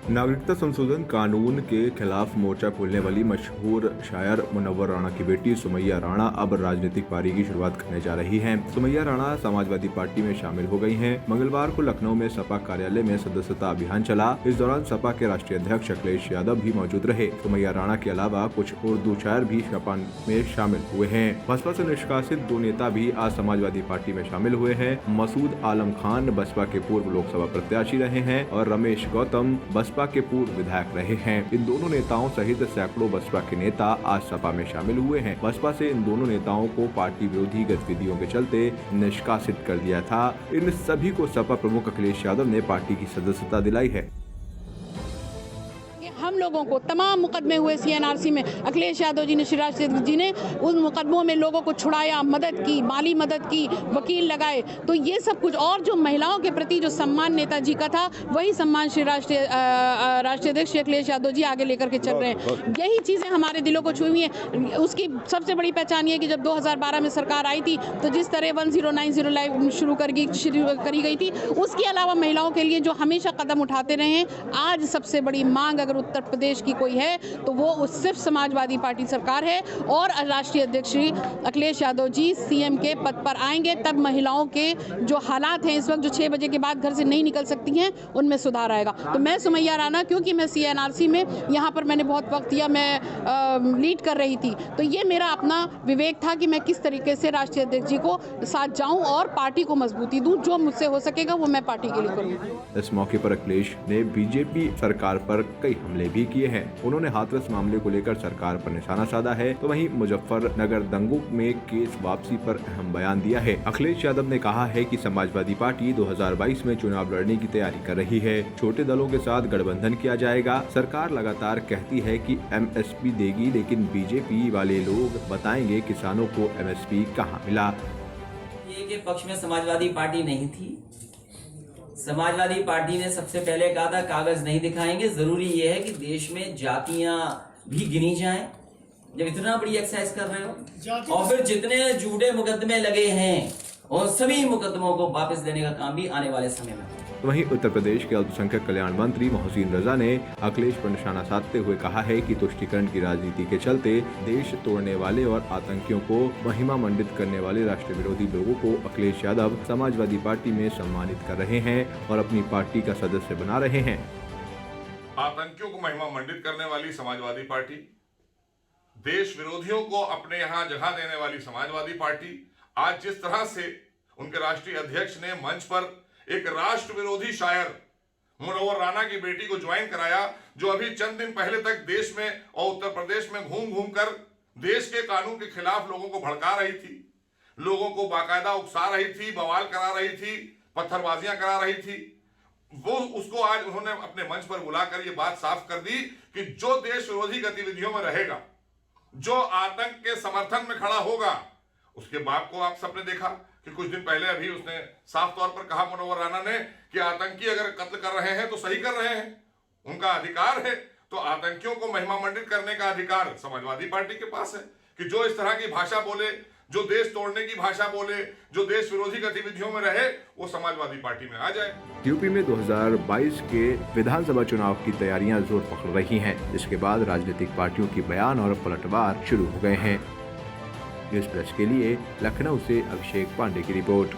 नागरिकता संशोधन कानून के खिलाफ मोर्चा खोलने वाली मशहूर शायर मुनव्वर राणा की बेटी सुमैया राणा अब राजनीतिक पारी की शुरुआत करने जा रही हैं। सुमैया राणा समाजवादी पार्टी में शामिल हो गई हैं। मंगलवार को लखनऊ में सपा कार्यालय में सदस्यता अभियान चला। इस दौरान सपा के राष्ट्रीय अध्यक्ष अखिलेश यादव भी मौजूद रहे। सुमैया राणा के अलावा कुछ उर्दू शायर भी सपा में शामिल हुए हैं। बसपा से निष्कासित 2 नेता भी आज समाजवादी पार्टी में शामिल हुए हैं। मसूद आलम खान बसपा के पूर्व लोकसभा प्रत्याशी रहे हैं और रमेश गौतम बसपा के पूर्व विधायक रहे हैं। इन दोनों नेताओं सहित सैकड़ों बसपा के नेता आज सपा में शामिल हुए हैं। बसपा से इन दोनों नेताओं को पार्टी विरोधी गतिविधियों के चलते निष्कासित कर दिया था। इन सभी को सपा प्रमुख अखिलेश यादव ने पार्टी की सदस्यता दिलाई है। हम लोगों को तमाम मुकदमे हुए CNRC में, अखिलेश यादव जी ने, शिवराज सिंह जी ने उन मुकदमों में लोगों को छुड़ाया, मदद की, माली मदद की, वकील लगाए। तो ये सब कुछ और जो महिलाओं के प्रति जो सम्मान नेताजी का था, वही सम्मान श्री राष्ट्रीय अध्यक्ष अखिलेश यादव जी आगे लेकर के चल रहे हैं। यही चीज़ें हमारे दिलों को छुई हुई हैं। उसकी सबसे बड़ी पहचान ये है कि जब 2012 में सरकार आई थी तो जिस तरह 1090 लाइव शुरू करी गई थी, उसके अलावा महिलाओं के लिए जो हमेशा कदम उठाते रहे हैं, आज सबसे बड़ी मांग अगर उत्तर प्रदेश की कोई है तो वो सिर्फ समाजवादी पार्टी सरकार है। और राष्ट्रीय अध्यक्ष श्री अखिलेश यादव जी CM के पद पर आएंगे, तब महिलाओं के जो हालात हैं इस वक्त, जो 6 बजे के बाद घर से नहीं निकल सकती हैं, उनमें सुधार आएगा। तो मैं सुमैया राणा, क्योंकि मैं CNRC में यहाँ पर मैंने बहुत वक्त दिया, मैं लीड कर रही थी, तो ये मेरा अपना विवेक था कि मैं किस तरीके से राष्ट्रीय अध्यक्ष जी को साथ जाऊँ और पार्टी को मजबूती दूँ। जो मुझसे हो सकेगा वो मैं पार्टी के लिए करूँगी। इस मौके पर अखिलेश ने बीजेपी सरकार पर कई हमले भी किए हैं। उन्होंने हाथरस मामले को लेकर सरकार पर निशाना साधा है, तो वहीं मुजफ्फरनगर दंगों में केस वापसी पर अहम बयान दिया है। अखिलेश यादव ने कहा है कि समाजवादी पार्टी 2022 में चुनाव लड़ने की तैयारी कर रही है। छोटे दलों के साथ गठबंधन किया जाएगा। सरकार लगातार कहती है कि MSP देगी, लेकिन बीजेपी वाले लोग बताएंगे किसानों को MSP कहाँ मिला। ये के पक्ष में समाजवादी पार्टी नहीं थी। समाजवादी पार्टी ने सबसे पहले कहा था कागज नहीं दिखाएंगे। जरूरी ये है कि देश में जातियां भी गिनी जाएं। जब इतना बड़ी एक्सरसाइज कर रहे हो, और फिर जितने झूठे मुकदमे लगे हैं और सभी मुकदमों को वापस देने का काम भी आने वाले समय में। वहीं उत्तर प्रदेश के अल्पसंख्यक कल्याण मंत्री मोहसिन रजा ने अखिलेश पर निशाना साधते हुए कहा है कि तुष्टीकरण की राजनीति के चलते देश तोड़ने वाले और आतंकियों को महिमा मंडित करने वाले राष्ट्र विरोधी लोगों को अखिलेश यादव समाजवादी पार्टी में सम्मानित कर रहे हैं और अपनी पार्टी का सदस्य बना रहे हैं। आतंकियों को महिमा मंडित करने वाली समाजवादी पार्टी, देश विरोधियों को अपने यहाँ जगह देने वाली समाजवादी पार्टी, आज जिस तरह से उनके राष्ट्रीय अध्यक्ष ने मंच पर एक राष्ट्र विरोधी शायर मुनव्वर राणा की बेटी को ज्वाइन कराया, जो अभी चंद दिन पहले तक देश में और उत्तर प्रदेश में घूम घूम कर देश के कानून के खिलाफ लोगों को भड़का रही थी, लोगों को बाकायदा उकसा रही थी, बवाल करा रही थी, पत्थरबाजियां करा रही थी। वो उसको आज उन्होंने अपने मंच पर बुलाकर ये बात साफ कर दी कि जो देश विरोधी गतिविधियों में रहेगा, जो आतंक के समर्थन में खड़ा होगा, उसके बाप को आप सबने देखा कि कुछ दिन पहले अभी उसने साफ तौर पर कहा मुनव्वर राणा ने कि आतंकी अगर कत्ल कर रहे हैं तो सही कर रहे हैं, उनका अधिकार है। तो आतंकियों को महिमा मंडित करने का अधिकार समाजवादी पार्टी के पास है कि जो इस तरह की भाषा बोले, जो देश तोड़ने की भाषा बोले, जो देश विरोधी गतिविधियों में रहे, वो समाजवादी पार्टी में आ जाए। यूपी में 2022 के विधानसभा चुनाव की तैयारियां जोर पकड़ रही हैं, जिसके बाद राजनीतिक पार्टियों की बयान और पलटवार शुरू हो गए हैं। न्यूज़ प्लस के लिए लखनऊ से अभिषेक पांडे की रिपोर्ट।